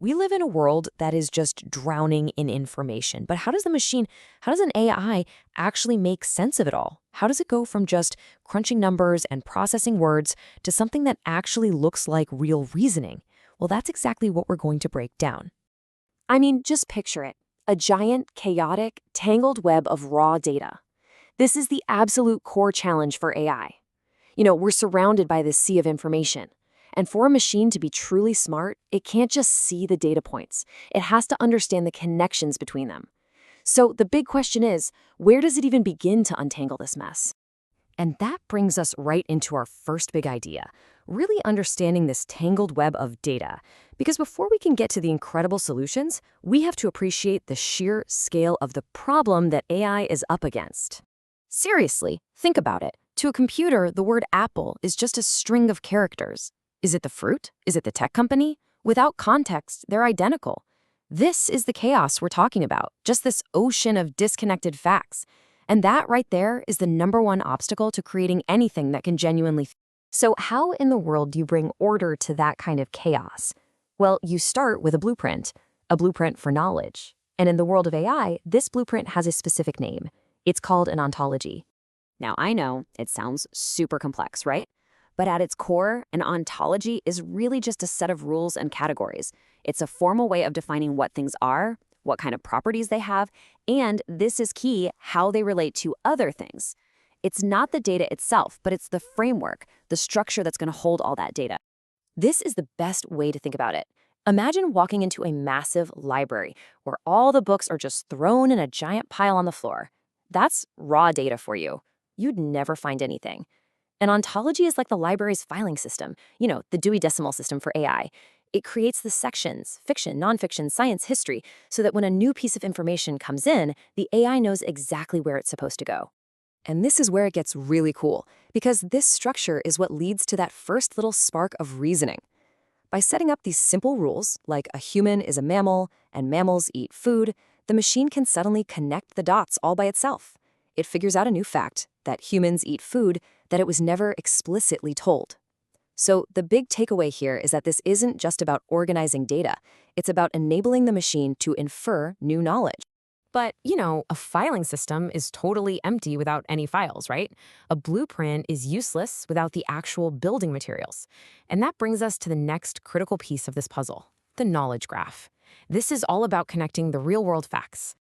We live in a world that is just drowning in information. But how does an AI actually make sense of it all? How does it go from just crunching numbers and processing words to something that actually looks like real reasoning? Well, that's exactly what we're going to break down. I mean, just picture it. A giant, chaotic, tangled web of raw data. This is the absolute core challenge for AI. We're surrounded by this sea of information. And for a machine to be truly smart, it can't just see the data points. It has to understand the connections between them. So the big question is, where does it even begin to untangle this mess? And that brings us right into our first big idea, really understanding this tangled web of data. Because before we can get to the incredible solutions, we have to appreciate the sheer scale of the problem that AI is up against. Seriously, think about it. To a computer, the word apple is just a string of characters. Is it the fruit? Is it the tech company? Without context, they're identical. This is the chaos we're talking about, just this ocean of disconnected facts. And that right there is the number one obstacle to creating anything that can genuinely. So how in the world do you bring order to that kind of chaos? Well, you start with a blueprint for knowledge. And in the world of AI, this blueprint has a specific name. It's called an ontology. Now, I know it sounds super complex, right? But at its core, an ontology is really just a set of rules and categories. It's a formal way of defining what things are, what kind of properties they have, and this is key, how they relate to other things. It's not the data itself, but it's the framework, the structure that's going to hold all that data. This is the best way to think about it. Imagine walking into a massive library where all the books are just thrown in a giant pile on the floor. That's raw data for you. You'd never find anything. An ontology is like the library's filing system, the Dewey Decimal System for AI. It creates the sections, fiction, nonfiction, science, history, so that when a new piece of information comes in, the AI knows exactly where it's supposed to go. And this is where it gets really cool, because this structure is what leads to that first little spark of reasoning. By setting up these simple rules, like a human is a mammal and mammals eat food, the machine can suddenly connect the dots all by itself. It figures out a new fact, that humans eat food, that it was never explicitly told. So the big takeaway here is that this isn't just about organizing data. It's about enabling the machine to infer new knowledge. But, a filing system is totally empty without any files, right? A blueprint is useless without the actual building materials. And that brings us to the next critical piece of this puzzle, the knowledge graph. This is all about connecting the real-world facts.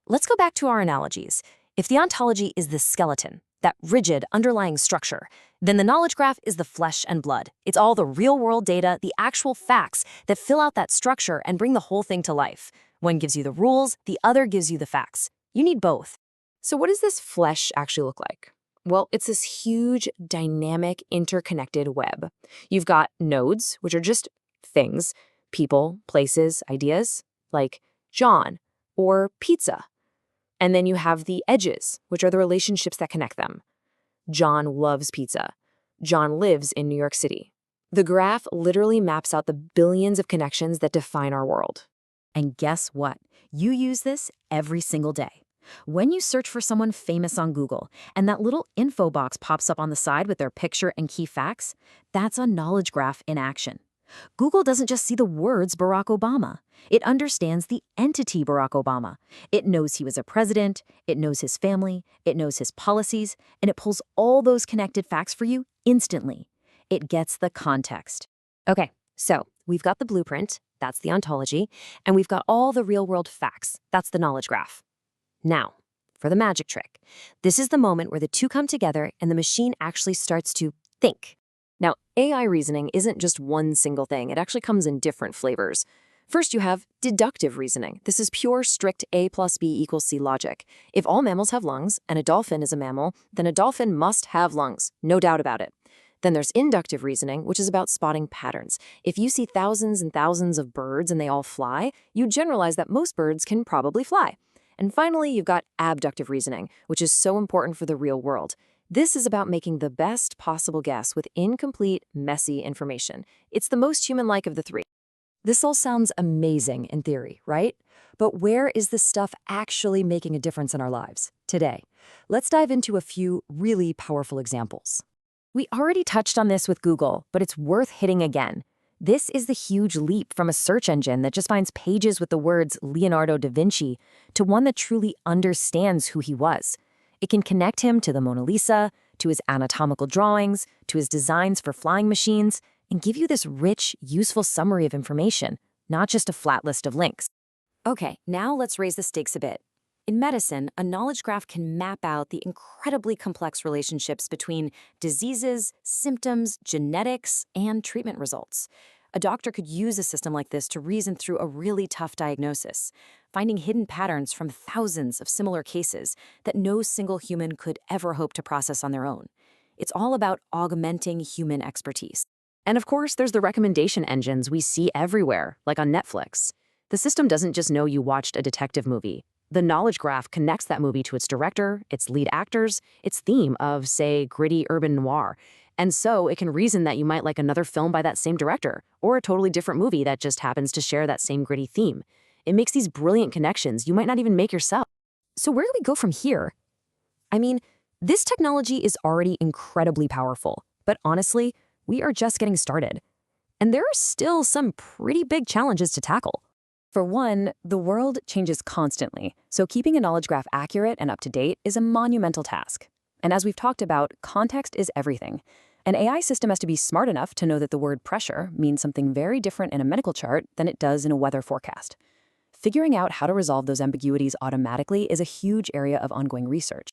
Let's go back to our analogies. If the ontology is the skeleton, that rigid underlying structure, then the knowledge graph is the flesh and blood. It's all the real-world data, the actual facts that fill out that structure and bring the whole thing to life. One gives you the rules, the other gives you the facts. You need both. So what does this flesh actually look like? Well, it's this huge, dynamic, interconnected web. You've got nodes, which are just things, people, places, ideas, like John or pizza. And then you have the edges, which are the relationships that connect them. John loves pizza. John lives in New York City. The graph literally maps out the billions of connections that define our world. And guess what? You use this every single day. When you search for someone famous on Google and that little info box pops up on the side with their picture and key facts, that's a knowledge graph in action. Google doesn't just see the words Barack Obama. It understands the entity Barack Obama. It knows he was a president, it knows his family, it knows his policies, and it pulls all those connected facts for you instantly. It gets the context. Okay, so we've got the blueprint, that's the ontology, and we've got all the real-world facts, that's the knowledge graph. Now, for the magic trick. This is the moment where the two come together and the machine actually starts to think. Now, AI reasoning isn't just one single thing. It actually comes in different flavors. First, you have deductive reasoning. This is pure, strict A plus B equals C logic. If all mammals have lungs and a dolphin is a mammal, then a dolphin must have lungs, no doubt about it. Then there's inductive reasoning, which is about spotting patterns. If you see thousands and thousands of birds and they all fly, you generalize that most birds can probably fly. And finally, you've got abductive reasoning, which is so important for the real world. This is about making the best possible guess with incomplete, messy information. It's the most human-like of the three. This all sounds amazing in theory, right? But where is this stuff actually making a difference in our lives today? Let's dive into a few really powerful examples. We already touched on this with Google, but it's worth hitting again. This is the huge leap from a search engine that just finds pages with the words Leonardo da Vinci to one that truly understands who he was. It can connect him to the Mona Lisa, to his anatomical drawings, to his designs for flying machines, and give you this rich, useful summary of information, not just a flat list of links. Okay, now let's raise the stakes a bit. In medicine, a knowledge graph can map out the incredibly complex relationships between diseases, symptoms, genetics, and treatment results. A doctor could use a system like this to reason through a really tough diagnosis, finding hidden patterns from thousands of similar cases that no single human could ever hope to process on their own. It's all about augmenting human expertise. And of course, there's the recommendation engines we see everywhere, like on Netflix. The system doesn't just know you watched a detective movie. The knowledge graph connects that movie to its director, its lead actors, its theme of, say, gritty urban noir. And so it can reason that you might like another film by that same director, or a totally different movie that just happens to share that same gritty theme. It makes these brilliant connections you might not even make yourself. So where do we go from here? I mean, this technology is already incredibly powerful, but honestly, we are just getting started. And there are still some pretty big challenges to tackle. For one, the world changes constantly, so keeping a knowledge graph accurate and up to date is a monumental task. And as we've talked about, context is everything. An AI system has to be smart enough to know that the word pressure means something very different in a medical chart than it does in a weather forecast. Figuring out how to resolve those ambiguities automatically is a huge area of ongoing research.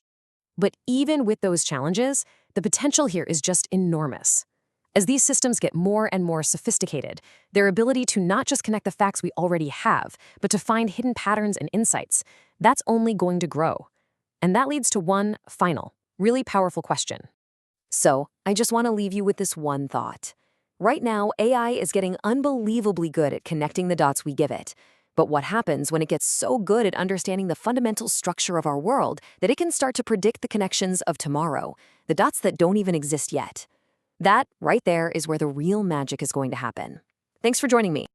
But even with those challenges, the potential here is just enormous. As these systems get more and more sophisticated, their ability to not just connect the facts we already have, but to find hidden patterns and insights, that's only going to grow. And that leads to one final, really powerful question. So, I just want to leave you with this one thought. Right now, AI is getting unbelievably good at connecting the dots we give it. But what happens when it gets so good at understanding the fundamental structure of our world that it can start to predict the connections of tomorrow, the dots that don't even exist yet? That, right there, is where the real magic is going to happen. Thanks for joining me.